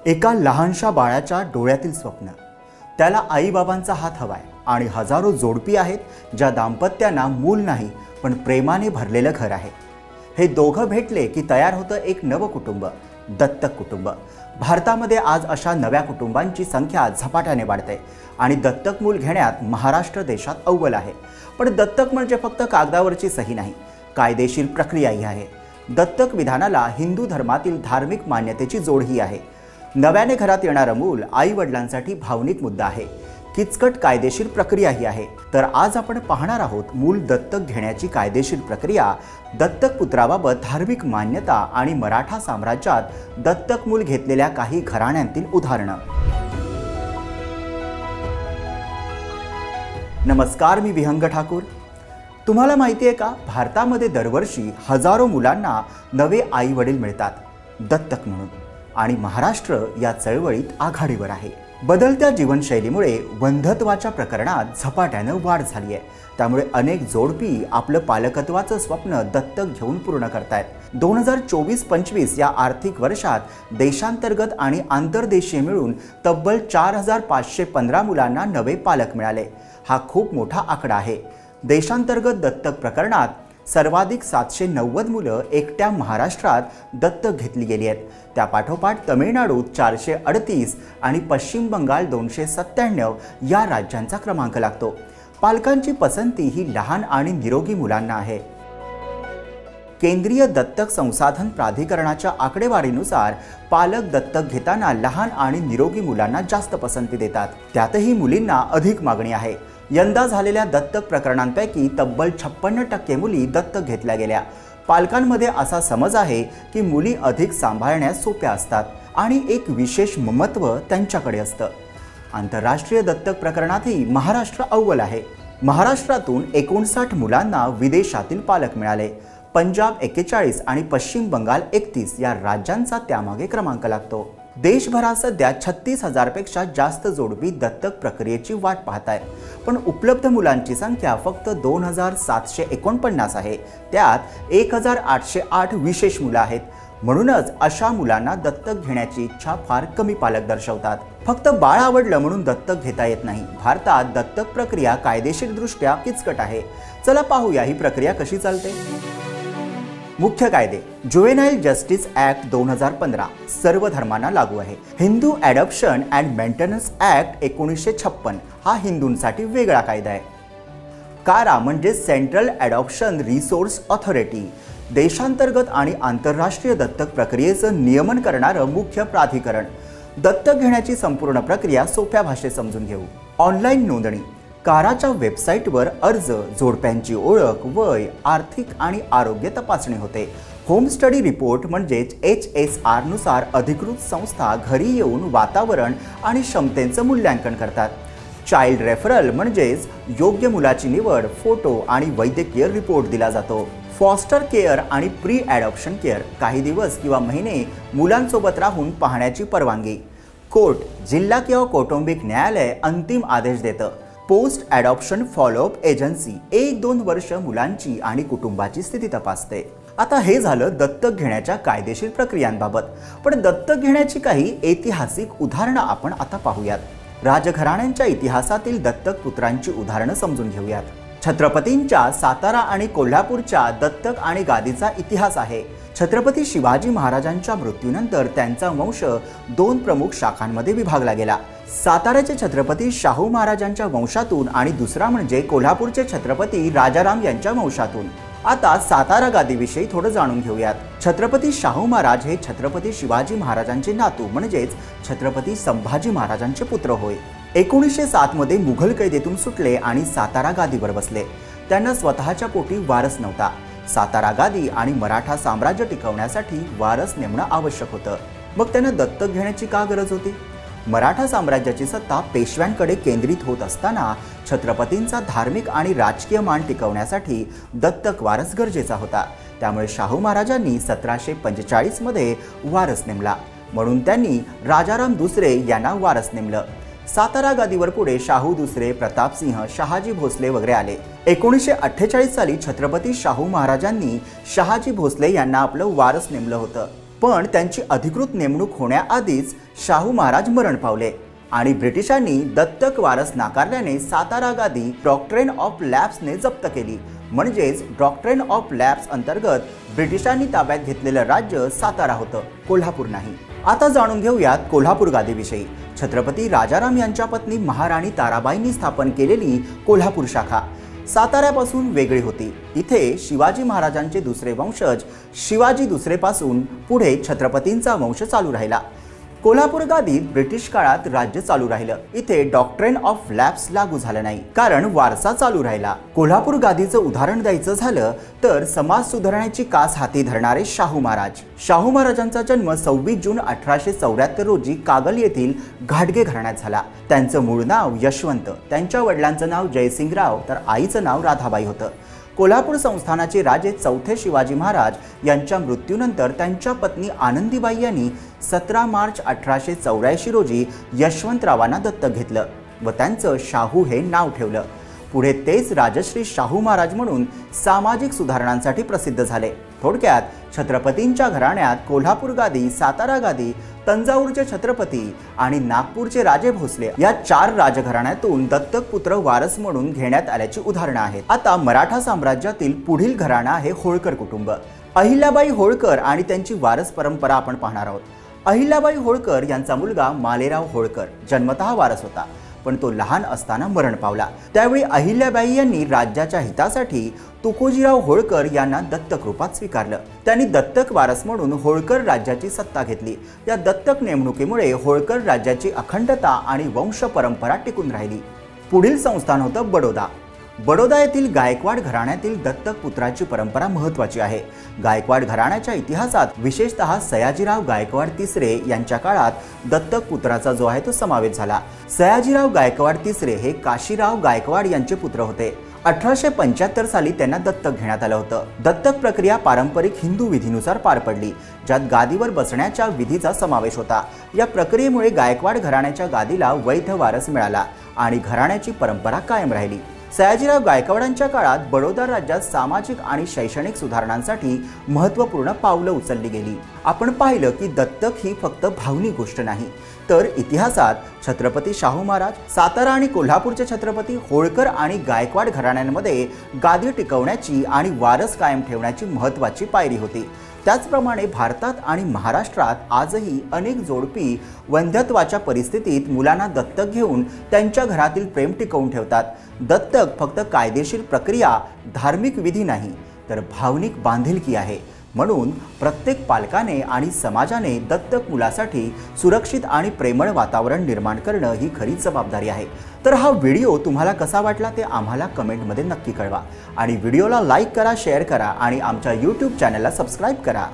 एका लहानशा बाळाच्या डोळ्यातील स्वप्न, त्याला आईबाबांचा हात हवाय आणि हजारो जोडपी आहेत ज्या दाम्पत्यांना मूल नाही पण प्रेमाने भरलेलं घर आहे। हे दोघं भेटले की तयार होतं एक नवं कुटुंब, दत्तक कुटुंब। भारतामध्ये आज अशा नव्या कुटुंबांची संख्या झपाट्याने वाढते आणि दत्तक मूल घेण्यात महाराष्ट्र देशात अव्वल आहे। पण दत्तक म्हणजे फक्त कागदावरची सही नाही, कायदेशीर प्रक्रियाही आहे। दत्तक विधानाला हिंदू धर्मातील धार्मिक मान्यतेची जोडही आहे। नव्याने घरात येणारं मूल आई वडिलांसाठी भावनिक मुद्दा आहे, किचकट कायदेशीर प्रक्रियाही आहे। तर आज आपण पाहणार आहोत मूल दत्तक घेण्याची कायदेशीर प्रक्रिया, दत्तक पुत्राबाबत धार्मिक मान्यता आणि मराठा साम्राज्यात दत्तक मूल घेतलेल्या काही घराण्यांतील उदाहरणं। नमस्कार, मी विहंग ठाकूर। तुम्हाला माहिती आहे का, भारतामध्ये दरवर्षी हजारो मुलांना नवे आई वडील मिळतात दत्तक म्हणून, आणि महाराष्ट्र या चळवळीत आघाडीवर आहे। बदलत्या जीवनशैलीमुळे वंध्यत्वाच्या प्रकरणात झपाट्यानं वाढ झाली आहे। त्यामुळे अनेक जोडपी आपलं पालकत्वाचं स्वप्न दत्तक घेऊन पूर्ण करतायत। 2024-25 या आर्थिक वर्षात देशांतर्गत आणि आंतरदेशीय मिळून तब्बल 4515 मुलांना नवे पालक मिळाले। हा खूप मोठा आकडा आहे। देशांतर्गत दत्तक प्रकरणात सर्वाधिक 790 मुलं एकट्या महाराष्ट्रात दत्तक घेतली गेली आहेत। त्यापाठोपाठ तमिळनाडूत 438 आणि पश्चिम बंगाल 297 या राज्यांचा क्रमांक लागतो। पालकांची पसंती ही लहान आणि निरोगी मुलांना आहे। केंद्रीय दत्तक संसाधन प्राधिकरणाच्या आकडेवारीनुसार पालक दत्तक घेताना लहान आणि निरोगी मुलांना जास्त पसंती देतात, त्यातही मुलींना अधिक मागणी आहे। यंदा झालेल्या दत्तक प्रकरणांपैकी तब्बल 56% मुली दत्तक घेतल्या गेल्या। पालकांमध्ये असा समज आहे की मुली अधिक सांभाळण्यास सोप्या असतात आणि एक विशेष ममत्व त्यांच्याकडे असतं। आंतरराष्ट्रीय दत्तक प्रकरणातही महाराष्ट्र अव्वल आहे। महाराष्ट्रातून 59 मुलांना विदेशातील पालक मिळाले। पंजाब 41 आणि पश्चिम बंगाल 31 या राज्यांचा त्यामागे क्रमांक लागतो। देशभरात सध्या 36,000 पेक्षा जास्त जोडपी दत्तक प्रक्रियेची वाट पाहत आहेत, पण उपलब्ध मुलांची संख्या फक्त 2749 आहे। त्यात 1808 विशेष मुलं आहेत। म्हणूनच अशा मुलांना दत्तक घेण्याची इच्छा फार कमी पालक दर्शवतात। फक्त बाळ आवडलं म्हणून दत्तक घेता येत नाही। भारतात दत्तक प्रक्रिया कायदेशीरदृष्ट्या किचकट आहे। चला पाहूया ही प्रक्रिया कशी चालते। मुख्य कायदे: जुवेनाइल जस्टिस ऍक्ट 2015 सर्व धर्मांना लागू आहे। Hindu adoption and maintenance act 1956 हा हिंदूंसाठी वेगळा कायदा आहे। कारा म्हणजे सेंट्रल ॲडॉप्शन रिसोर्स ऑथॉरिटी, देशांतर्गत आणि आंतरराष्ट्रीय दत्तक प्रक्रियेचं नियमन करणारं मुख्य प्राधिकरण। दत्तक घेण्याची संपूर्ण प्रक्रिया सोप्या भाषेत समजून घेऊ। ऑनलाईन नोंदणी: काराच्या वेबसाईटवर अर्ज, जोडप्यांची ओळख, वय, आर्थिक आणि आरोग्य तपासणी होते। होम स्टडी रिपोर्ट म्हणजेच HSR नुसार अधिकृत संस्था घरी येऊन वातावरण आणि क्षमतेचं मूल्यांकन करतात। चाइल्ड रेफरल म्हणजेच योग्य मुलाची निवड, फोटो आणि वैद्यकीय रिपोर्ट दिला जातो। फॉस्टर केअर आणि प्री ॲडॉप्शन केअर: काही दिवस किंवा महिने मुलांसोबत राहून पाहण्याची परवानगी। कोर्ट, जिल्हा किंवा कौटुंबिक न्यायालय अंतिम आदेश देतं। पोस्ट ॲडॉप्शन फॉलोअप एजन्सी 1-2 वर्ष मुलांची आणि कुटुंबाची स्थिती तपासते। आता हे झालं दत्तक घेण्याच्या कायदेशीर प्रक्रियांबाबत, पण दत्तक घेण्याची काही ऐतिहासिक उदाहरणं आपण आता पाहूयात। राजघराण्यांच्या इतिहासातील दत्तक पुत्रांची उदाहरणं समजून घेऊयात। छत्रपतींच्या सातारा आणि कोल्हापूरच्या दत्तक आणि गादीचा इतिहास आहे। छत्रपती शिवाजी महाराजांच्या मृत्यूनंतर त्यांचा वंश 2 प्रमुख शाखांमध्ये विभागला गेला। साताऱ्याचे छत्रपती शाहू महाराजांच्या वंशातून आणि दुसरा म्हणजे कोल्हापूरचे छत्रपती राजाराम यांच्या वंशातून। आता सातारा गादीविषयी थोडं जाणून घेऊयात। छत्रपती शाहू महाराज हे छत्रपती शिवाजी महाराजांचे नातू म्हणजेच छत्रपती संभाजी महाराजांचे पुत्र होय। 1907 मध्ये मुघल कैदेतून सुटले आणि सातारा गादीवर बसले। त्यांना स्वतःच्या पोटी वारस नव्हता। सातारा गादी आणि मराठा साम्राज्य टिकवण्यासाठी वारस नेमणं आवश्यक होतं। मग त्यांना दत्तक घेण्याची का गरज होती? मराठा साम्राज्याची सत्ता पेशव्यांकडे केंद्रित होत असताना छत्रपतींचा धार्मिक आणि राजकीय मान टिकवण्यासाठी दत्तक वारस गरजेचा होता। त्यामुळे शाहू महाराजांनी 1745 मध्ये वारस नेमला, म्हणून त्यांनी राजाराम दुसरे यांना वारस नेमलं। सातारा गादीवर पुढे शाहू दुसरे, प्रतापसिंह, शहाजी भोसले वगैरे आले। 1948 साली छत्रपती शाहू महाराजांनी शहाजी भोसले यांना आपलं वारस नेमलं होतं। पण त्यांची अधिकृत नेमणूक होण्याआधीच शाहू महाराज मरण पावले आणि ब्रिटिशांनी दत्तक वारस नाकारल्याने सातारा गादी डॉक्ट्रेन ऑफ लॅप्सने जप्त केली। म्हणजेच डॉक्ट्रेन ऑफ लॅप्स अंतर्गत ब्रिटिशांनी ताब्यात घेतलेलं राज्य सातारा होतं, कोल्हापूर नाही। आता जाणून घेऊयात कोल्हापूर गादीविषयी। छत्रपती राजाराम यांच्या पत्नी महाराणी ताराबाईंनी स्थापन केलेली कोल्हापूर शाखा साताऱ्यापासून वेगळी होती। इथे शिवाजी महाराजांचे दुसरे वंशज शिवाजी दुसरे पासून पुढे छत्रपतींचा वंश चालू राहिला। कोल्हापूर गादीत ब्रिटिश काळात राज्य चालू राहिलं। इथे डॉक्ट्रेन ऑफ लॅप्स लागू झालं नाही, कारण वारसा चालू राहिला। कोल्हापूर गादीचं उदाहरण द्यायचं झालं तर समाज सुधारण्याची कास हाती धरणारे शाहू महाराज। शाहू महाराजांचा जन्म 26 जून 1874 रोजी कागल येथील घाटगे घराण्यात झाला। त्यांचं मूळ नाव यशवंत, त्यांच्या वडिलांचं नाव जयसिंगराव तर आईचं नाव राधाबाई होतं। कोल्हापूर संस्थानाचे राजे चौथे शिवाजी महाराज यांच्या मृत्यूनंतर त्यांच्या पत्नी आनंदीबाई यांनी 17 मार्च 1884 रोजी यशवंतरावांना दत्तक घेतलं व त्यांचं शाहू हे नाव ठेवलं। पुढे तेच राजश्री शाहू महाराज म्हणून सामाजिक सुधारणांसाठी प्रसिद्ध झाले। थोडक्यात छत्रपतींच्या घराण्यात कोल्हापूर गादी, सातारा गादी, तंजावरचे छत्रपती आणि नागपूरचे राजे भोसले या 4 राजघराण्यातून दत्तक पुत्र वारस म्हणून घेण्यात आल्याची उदाहरणं आहेत। आता मराठा साम्राज्यातील पुढील घराणा आहे होळकर कुटुंब। अहिल्याबाई होळकर आणि त्यांची वारस परंपरा आपण पाहणार आहोत। अहिल्याबाई होळकर यांचा मुलगा मालेराव होळकर जन्मतः वारस होता, पण तो लहान असताना मरण पावला। त्यावेळी अहिल्याबाई यांनी राज्याच्या हितासाठी तुकोजीराव होळकर यांना दत्तक रूपात स्वीकारलं। त्यांनी दत्तक वारस म्हणून होळकर राज्याची सत्ता घेतली। या दत्तक नेमणुकीमुळे होळकर राज्याची अखंडता आणि वंश परंपरा टिकून राहिली। पुढील संस्थान होतं बडोदा। बडोदा येथील गायकवाड घराण्यातील दत्तक पुत्राची परंपरा महत्त्वाची आहे। गायकवाड घराण्याच्या इतिहासात विशेषतः सयाजीराव गायकवाड तिसरे यांच्या काळात दत्तक पुत्राचा जो आहे तो समावेश झाला। सयाजीराव गायकवाड तिसरे हे काशीराव गायकवाड यांचे पुत्र होते। 1875 साली त्यांना दत्तक घेण्यात आलं होतं। दत्तक प्रक्रिया पारंपरिक हिंदू विधीनुसार पार पडली, ज्यात गादीवर बसण्याच्या विधीचा समावेश होता। या प्रक्रियेमुळे गायकवाड घराण्याच्या गादीला वैध वारस मिळाला आणि घराण्याची परंपरा कायम राहिली। सयाजीराव गायकवाडांच्या काळात बडोदा राज्यात सामाजिक आणि शैक्षणिक सुधारणांसाठी महत्त्वपूर्ण पावलं उचलली गेली। आपण पाहिलं की दत्तक ही फक्त भावनिक गोष्ट नाही, तर इतिहासात छत्रपती शाहू महाराज, सातारा आणि कोल्हापूरचे छत्रपती, होळकर आणि गायकवाड घराण्यांमध्ये गादी टिकवण्याची आणि वारस कायम ठेवण्याची महत्त्वाची पायरी होती। त्याचप्रमाणे भारतात आणि महाराष्ट्रात आजही अनेक जोडपी वंध्यत्वाच्या परिस्थितीत मुलांना दत्तक घेऊन त्यांच्या घरातील प्रेम टिकवून ठेवतात। दत्तक फक्त कायदेशीर प्रक्रिया, धार्मिक विधी नाही, तर भावनिक बांधिलकी आहे। म्हणून प्रत्येक पालकाने आणि समाजाने दत्तक मुलासाठी सुरक्षित आणि प्रेमळ वातावरण निर्माण करणं ही खरी जबाबदारी आहे। तर हा व्हिडिओ तुम्हाला कसा वाटला ते आम्हाला कमेंटमध्ये नक्की कळवा आणि व्हिडिओला लाईक करा, शेअर करा आणि आमच्या YouTube चॅनलला सबस्क्राईब करा।